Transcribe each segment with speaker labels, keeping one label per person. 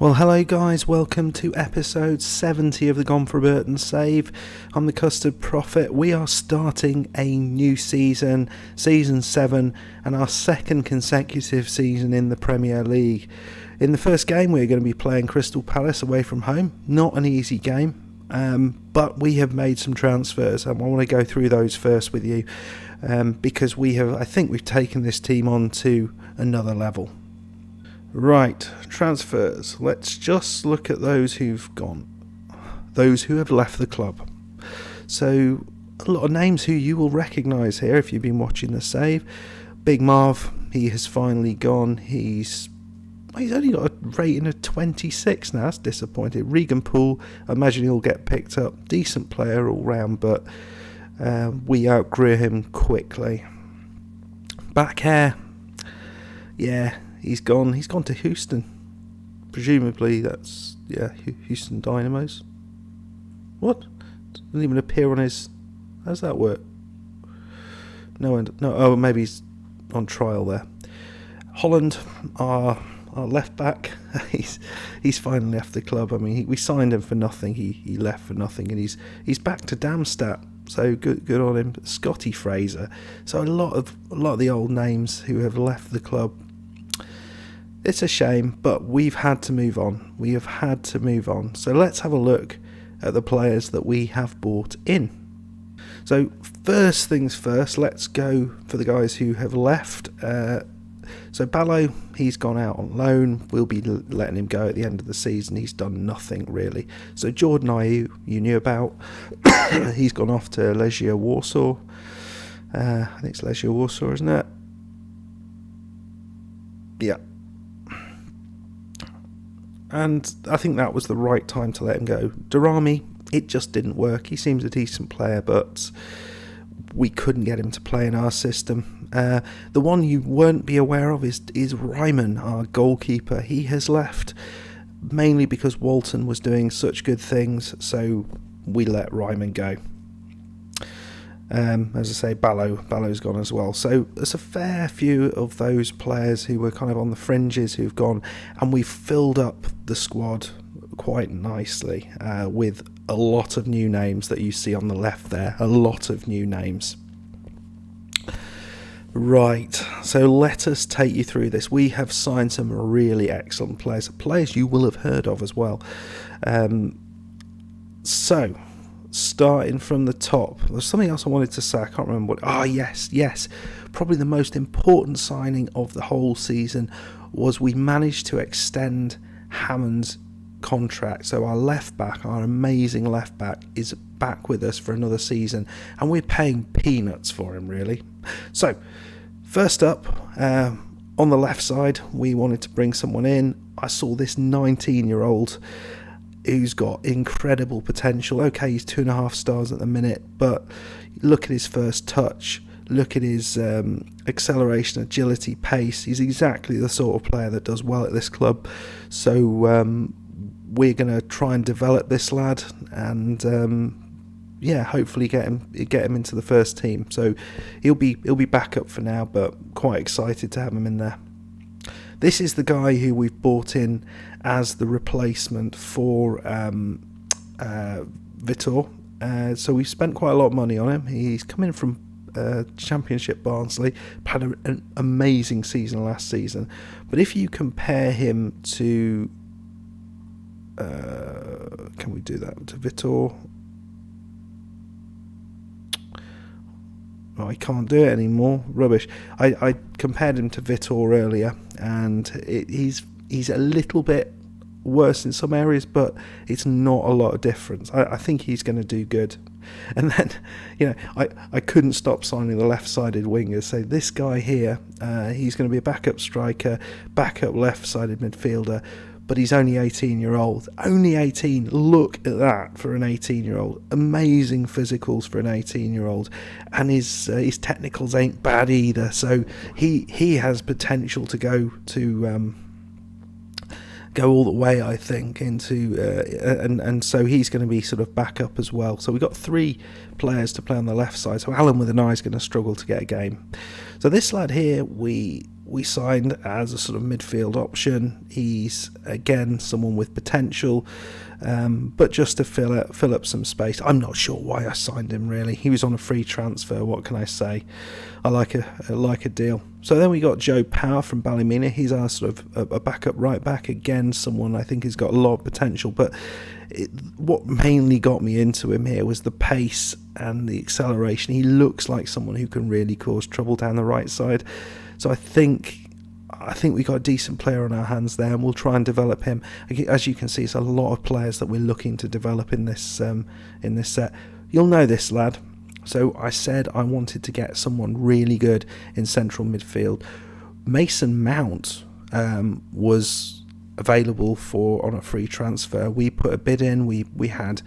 Speaker 1: Well, hello guys, welcome to episode 70 of the Gone for Burton Save. I'm the Custard Prophet. We are starting a new season, season 7, and our second consecutive season in the Premier League. In the first game we're going to be playing Crystal Palace away from home. Not an easy game, but we have made some transfers and I want to go through those first with you because I think we've taken this team on to another level. Right, transfers. Let's just look at those who've gone. Those who have left the club. So, a lot of names who you will recognise here if you've been watching the save. Big Marv, he has finally gone. He's only got a rating of 26 now. That's disappointing. Regan Poole, I imagine he'll get picked up. Decent player all round, but we outgrew him quickly. Back hair. Yeah. He's gone to Houston. Presumably that's, Houston Dynamos. What? Doesn't even appear on his... How's that work? No, maybe he's on trial there. Holland, our left back, he's finally left the club. I mean, we signed him for nothing. He left for nothing, and he's back to Darmstadt. So good on him. Scotty Fraser. So a lot of the old names who have left the club. It's a shame, but we've had to move on. We have had to move on. So let's have a look at the players that we have bought in. So first things first, let's go for the guys who have left. So Ballo, he's gone out on loan. We'll be letting him go at the end of the season. He's done nothing really. So Jordan Ayew, you knew about. He's gone off to Legia Warsaw. I think it's Legia Warsaw, isn't it? Yeah. And I think that was the right time to let him go. Darami, it just didn't work. He seems a decent player, but we couldn't get him to play in our system. The one you won't be aware of is Ryman, our goalkeeper. He has left mainly because Walton was doing such good things, so we let Ryman go. As I say, Ballo's gone as well. So there's a fair few of those players who were kind of on the fringes who've gone, and we've filled up the squad quite nicely with a lot of new names that you see on the left there. A lot of new names. Right, so let us take you through this. We have signed some really excellent players you will have heard of as well. So, starting from the top, there's something else I wanted to say. I can't remember what. Yes. Probably the most important signing of the whole season was we managed to extend Hammond's contract. So our left back, our amazing left back, is back with us for another season, and we're paying peanuts for him, really. So, first up, on the left side, we wanted to bring someone in. I saw this 19-year-old who's got incredible potential. Okay, he's 2.5 stars at the minute, but look at his first touch, look at his acceleration, agility, pace. He's exactly the sort of player that does well at this club. So we're going to try and develop this lad and hopefully get him into the first team. So he'll be backup for now, but quite excited to have him in there. This is the guy who we've bought in as the replacement for Vitor. So we've spent quite a lot of money on him. He's coming from Championship Barnsley, had an amazing season last season. But if you compare him to... can we do that? To Vitor? Oh, I can't do it anymore. Rubbish. I compared him to Vitor earlier, and he's a little bit worse in some areas, but it's not a lot of difference. I think he's going to do good. And then, I couldn't stop signing the left-sided wingers. So this guy here, he's going to be a backup striker, backup left-sided midfielder, but he's only 18-year-old. Only 18. Look at that for an 18-year-old. Amazing physicals for an 18-year-old, and his technicals ain't bad either. So he has potential to go all the way, I think, into and so he's going to be sort of backup as well. So we've got 3 players to play on the left side. So Alan with an eye is going to struggle to get a game. So this lad here, we we signed as a sort of midfield option. He's again someone with potential, but just to fill up some space. I'm not sure why I signed him really. He was on a free transfer. What can I say? I like a deal. So then we got Joe Power from Ballymena. He's our sort of a backup right back. Again, someone I think has got a lot of potential. But what mainly got me into him here was the pace and the acceleration. He looks like someone who can really cause trouble down the right side. So I think we got a decent player on our hands there, and we'll try and develop him. As you can see, it's a lot of players that we're looking to develop in this set. You'll know this lad. So I said I wanted to get someone really good in central midfield. Mason Mount was available on a free transfer. We put a bid in. We had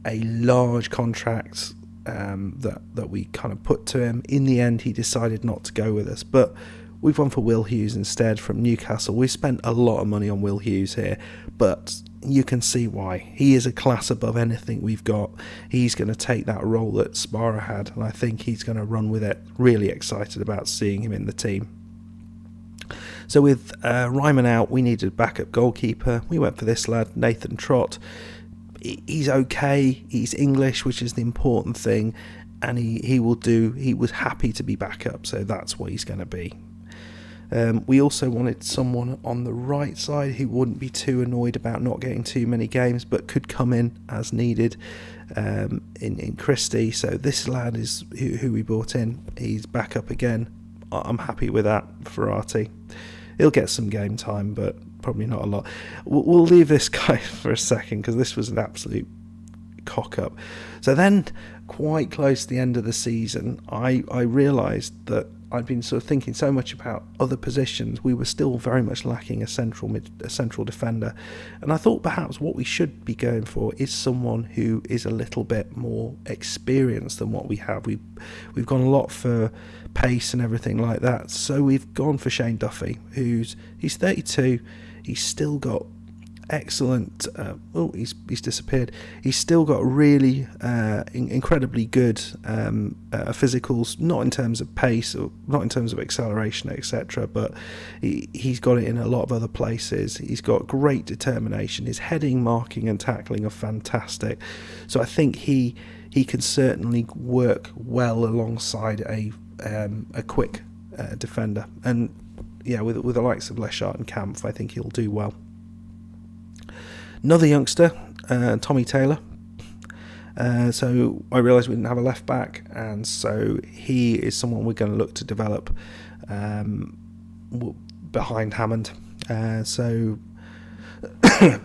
Speaker 1: a large contract that we kind of put to him. In the end, he decided not to go with us, but we've gone for Will Hughes instead from Newcastle. We spent a lot of money on Will Hughes here, but you can see why. He is a class above anything we've got. He's going to take that role that Sparrow had, and I think he's going to run with it. Really excited about seeing him in the team. So with Ryman out, we needed a backup goalkeeper. We went for this lad, Nathan Trott. He's okay. He's English, which is the important thing, and he will do. He was happy to be back up, so that's what he's going to be. We also wanted someone on the right side who wouldn't be too annoyed about not getting too many games, but could come in as needed in Christie. So this lad is who we brought in. He's back up again. I'm happy with that for Artie. He'll get some game time, but probably not a lot. We'll leave this guy for a second because this was an absolute cock-up. So then, quite close to the end of the season, I realised that I'd been sort of thinking so much about other positions. We were still very much lacking a central defender, and I thought perhaps what we should be going for is someone who is a little bit more experienced than what we have. We've gone a lot for pace and everything like that, so we've gone for Shane Duffy, he's 32. He's still got excellent he's disappeared. He's still got really incredibly good physicals, not in terms of pace or not in terms of acceleration, etc., but he's got it in a lot of other places. He's got great determination. His heading, marking and tackling are fantastic, so I think he can certainly work well alongside a quick defender, and yeah, with the likes of Leshart and Kampf, I think he'll do well. Another youngster, Tommy Taylor. So I realised we didn't have a left back, and so he is someone we're going to look to develop behind Hammond. So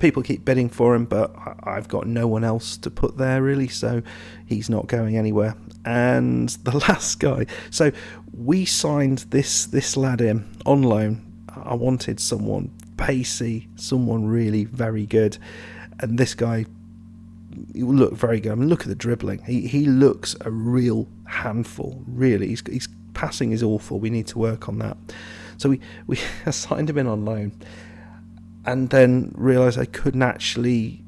Speaker 1: people keep bidding for him, but I've got no one else to put there really, so he's not going anywhere. And the last guy, so we signed this lad in on loan. I wanted someone pacey, someone really very good, and this guy, he will look very good. I mean, look at the dribbling. He looks a real handful, really. His passing is awful. We need to work on that. So we signed him in on loan, and then realised I couldn't actually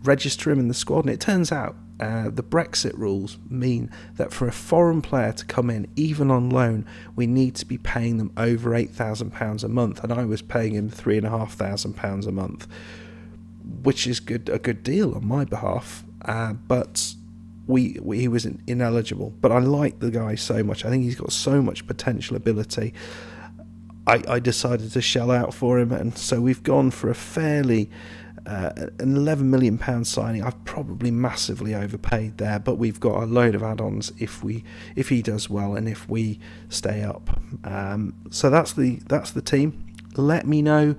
Speaker 1: register him in the squad, and it turns out the Brexit rules mean that for a foreign player to come in, even on loan, we need to be paying them over £8,000 a month, and I was paying him £3,500 a month, which is a good deal on my behalf, but he was ineligible. But I like the guy so much. I think he's got so much potential ability. I decided to shell out for him, and so we've gone for a fairly an £11 million signing. I've probably massively overpaid there, but we've got a load of add-ons if he does well and if we stay up. So that's the team. Let me know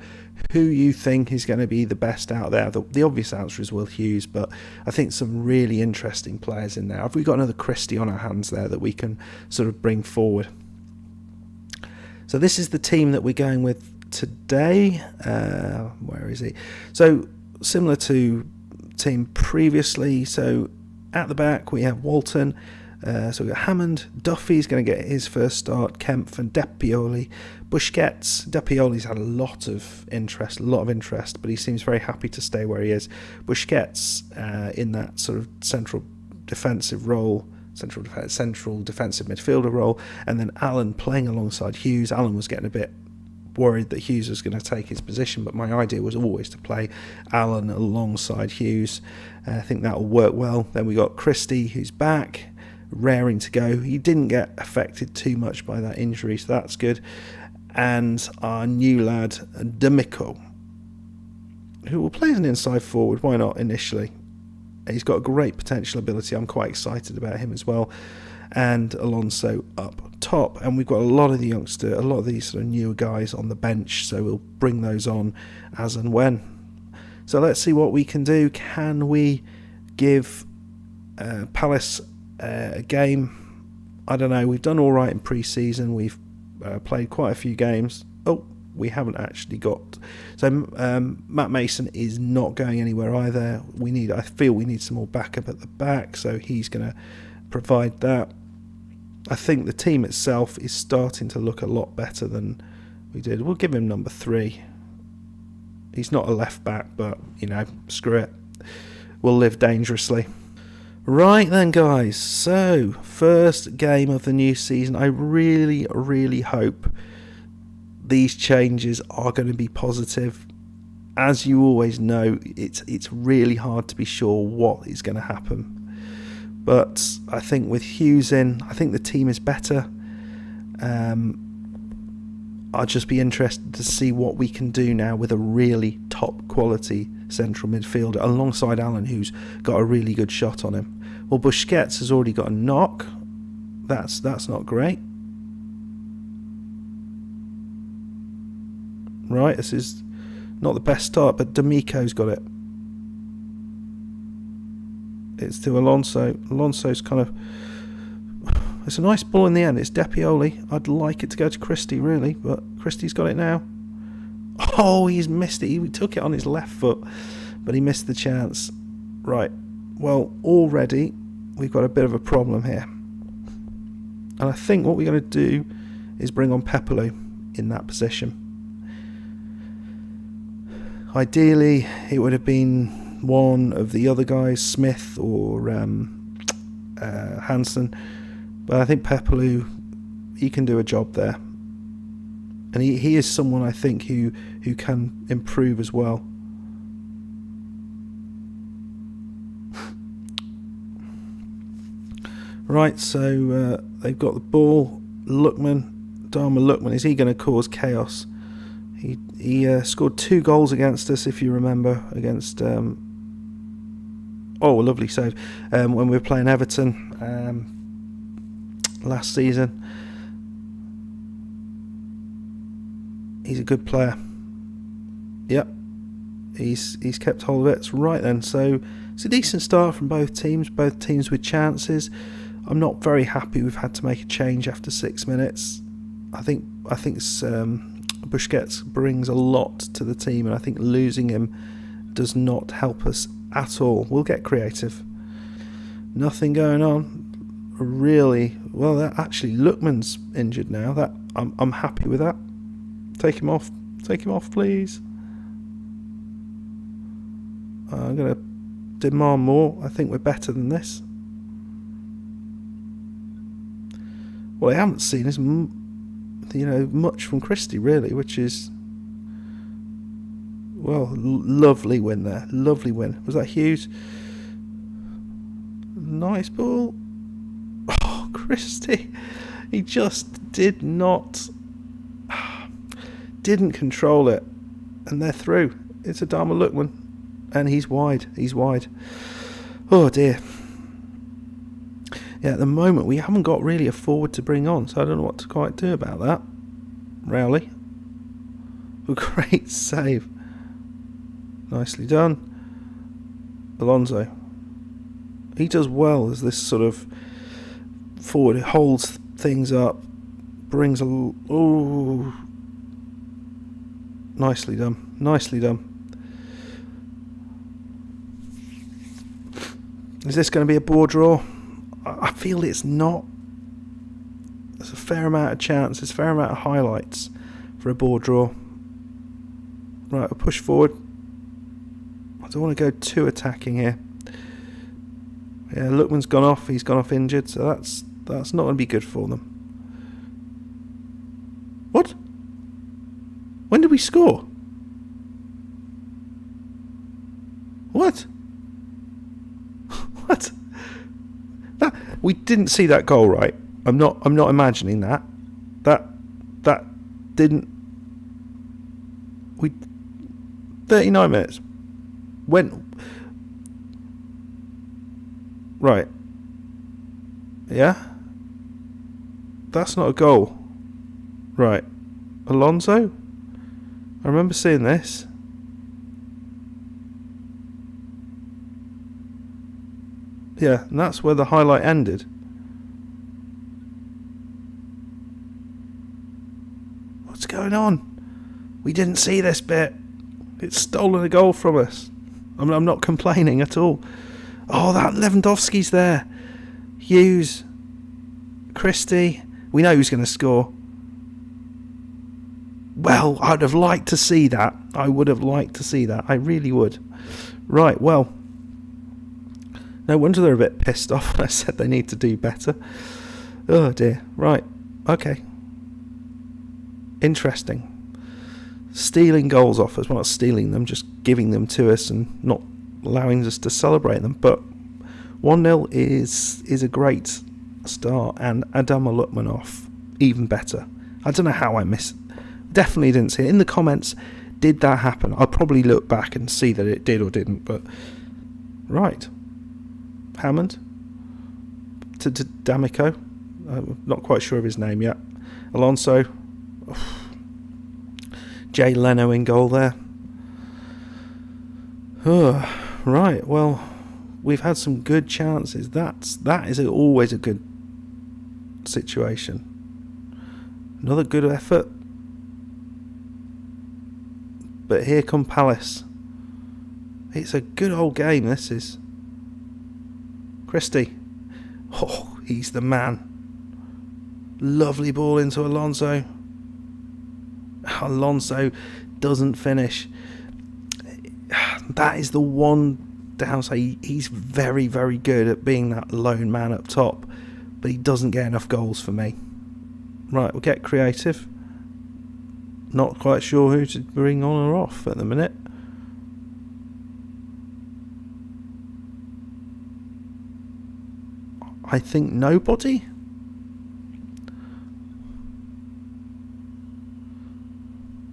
Speaker 1: who you think is going to be the best out there. The obvious answer is Will Hughes, but I think some really interesting players in there. Have we got another Christie on our hands there that we can sort of bring forward? So this is the team that we're going with today. Where is he? So similar to team previously. So at the back we have Walton. So we've got Hammond. Duffy's going to get his first start. Kempf and Depioli. Busquets. Depioli's had a lot of interest, but he seems very happy to stay where he is. Busquets in that sort of central defensive role. central defensive midfielder role, and then Alan playing alongside Hughes. Alan was getting a bit worried that Hughes was going to take his position, but my idea was always to play Alan alongside Hughes. I think that will work well. Then we got Christie, who's back, raring to go. He didn't get affected too much by that injury, so that's good. And our new lad, D'Amico, who will play as an inside forward. Why not initially? He's got a great potential ability. I'm quite excited about him as well. And Alonso up top. And we've got a lot of these sort of newer guys on the bench, so we'll bring those on as and when. So let's see what we can do. Can we give Palace a game? I don't know. We've done all right in pre-season. We've played quite a few games. Oh, we haven't actually got... So Matt Mason is not going anywhere either. I feel we need some more backup at the back, so he's going to provide that. I think the team itself is starting to look a lot better than we did. We'll give him number 3. He's not a left back, but, screw it. We'll live dangerously. Right then, guys. So, first game of the new season. I really, really hope these changes are going to be positive. As you always know, it's really hard to be sure what is going to happen. But I think with Hughes in, I think the team is better. I'll just be interested to see what we can do now with a really top quality central midfielder alongside Alan, who's got a really good shot on him. Well, Busquets has already got a knock. That's not great. Right, this is not the best start, but D'Amico's got it. It's to Alonso. Alonso's kind of... It's a nice ball in the end. It's Depioli. I'd like it to go to Christie, really, but Christie's got it now. Oh, he's missed it. He took it on his left foot, but he missed the chance. Right. Well, already we've got a bit of a problem here. And I think what we're going to do is bring on Pepelu in that position. Ideally, it would have been one of the other guys, Smith or Hansen, but I think Pepelu, he can do a job there, and he is someone I think who can improve as well. Right, so they've got the ball. Dharma Lookman, is he going to cause chaos? He scored 2 goals against us, if you remember, against... a lovely save. When we were playing Everton last season. He's a good player. Yep. He's kept hold of it. It's right then. So it's a decent start from both teams with chances. I'm not very happy we've had to make a change after 6 minutes. I think Busquets brings a lot to the team, and I think losing him does not help us at all. We'll get creative. Nothing going on. Really, well, actually Lookman's injured now. That I'm happy with that. Take him off, please. I'm going to demand more. I think we're better than this. What I haven't seen is much from Christie, really, which is, well, lovely win there. Lovely win. Was that Hughes? Nice ball. Oh, Christie. He just didn't control it. And they're through. It's a Dharma Lookman. And he's wide. Oh, dear. Yeah, at the moment, we haven't got really a forward to bring on, so I don't know what to quite do about that. Rowley. A great save. Nicely done. Alonso. He does well as this sort of forward. It holds things up. Brings a... Oh. Nicely done. Is this going to be a ball draw? I feel it's not. There's a fair amount of chance. There's a fair amount of highlights for a ball draw. Right, I'll push forward. I don't want to go too attacking here. Yeah, Lookman's gone off. He's gone off injured, so that's not going to be good for them. What? When did we score? What? What? That we didn't see that goal, right? I'm not imagining that. That didn't. We 39 minutes. When? Right. Yeah? That's not a goal. Right. Alonso? I remember seeing this. Yeah, and that's where the highlight ended. What's going on? We didn't see this bit. It's stolen a goal from us. I'm not complaining at all. Oh, that Lewandowski's there. Hughes. Christie. We know who's going to score. Well, I'd have liked to see that. I would have liked to see that. I really would. Right, well. No wonder they're a bit pissed off when I said they need to do better. Oh dear. Right. Okay. Interesting. Stealing goals off us. Well, not stealing them, just giving them to us and not allowing us to celebrate them. But 1-0 is a great start, and Adama Lookman off even better. I don't know how I missed. Definitely didn't see it. In the comments, did that happen? I'll probably look back and see that it did or didn't. But right, Hammond to D'Amico. I'm not quite sure of his name yet. Alonso. Jay Leno in goal there. Right, well, we've had some good chances. That is always a good situation. Another good effort. But here come Palace. It's a good old game, this is. Christie. Oh, he's the man. Lovely ball into Alonso. Alonso doesn't finish. That is the one downside. He's very, very good at being that lone man up top, but he doesn't get enough goals for me. Right, we'll get creative. Not quite sure who to bring on or off at the minute. I think nobody.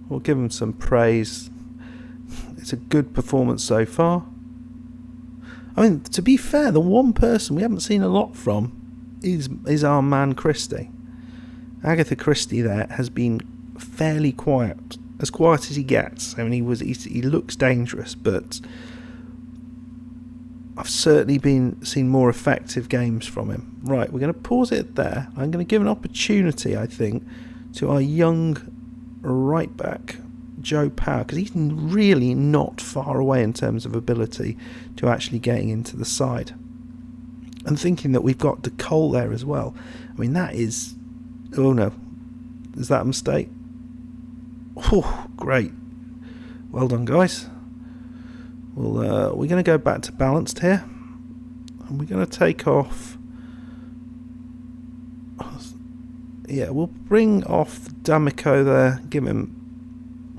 Speaker 1: We'll give him some praise. It's a good performance so far. I mean, to be fair, the one person we haven't seen a lot from is our man Christie. Agatha Christie there has been fairly quiet, as quiet as he gets. I mean, he looks dangerous, but I've certainly seen more effective games from him. Right, we're going to pause it there. I'm going to give an opportunity, I think, to our young right back, Joe Power, because he's really not far away in terms of ability to actually getting into the side. And thinking that we've got De Cole there as well. I mean, that is... Oh no. Is that a mistake? Oh, great. Well done, guys. Well, we're going to go back to balanced here. And we're going to take off... Yeah, we'll bring off D'Amico there. Give him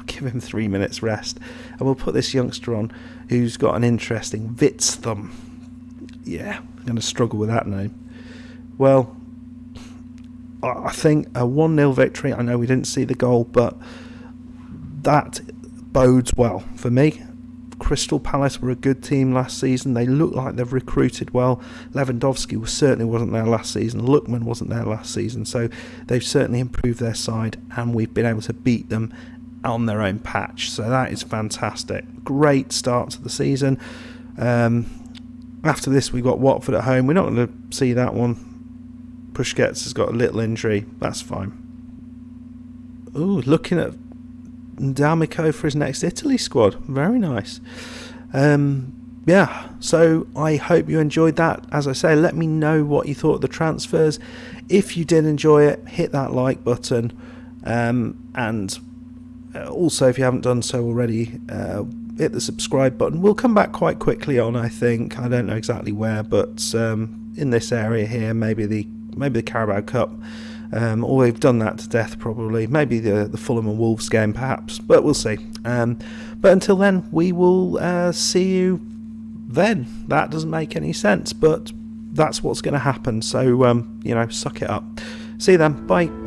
Speaker 1: 3 minutes rest. And we'll put this youngster on who's got an interesting Vitsthum. Yeah, I'm going to struggle with that name. Well, I think a 1-0 victory. I know we didn't see the goal, but that bodes well for me. Crystal Palace were a good team last season. They look like they've recruited well. Lewandowski certainly wasn't there last season. Lookman wasn't there last season. So they've certainly improved their side, and we've been able to beat them on their own patch. So that is fantastic. Great start to the season. After this, we've got Watford at home. We're not going to see that one. Busquets has got a little injury. That's fine. Ooh, looking at D'Amico for his next Italy squad. Very nice. Yeah, so I hope you enjoyed that. As I say, let me know what you thought of the transfers. If you did enjoy it, hit that like button. And also, if you haven't done so already, hit the subscribe button. We'll come back quite quickly on, I think. I don't know exactly where, but in this area here, maybe the Carabao Cup. Or we've done that to death probably. Maybe the Fulham and Wolves game perhaps, but we'll see. But until then, we will see you then. That doesn't make any sense, but that's what's going to happen. So, suck it up. See you then. Bye.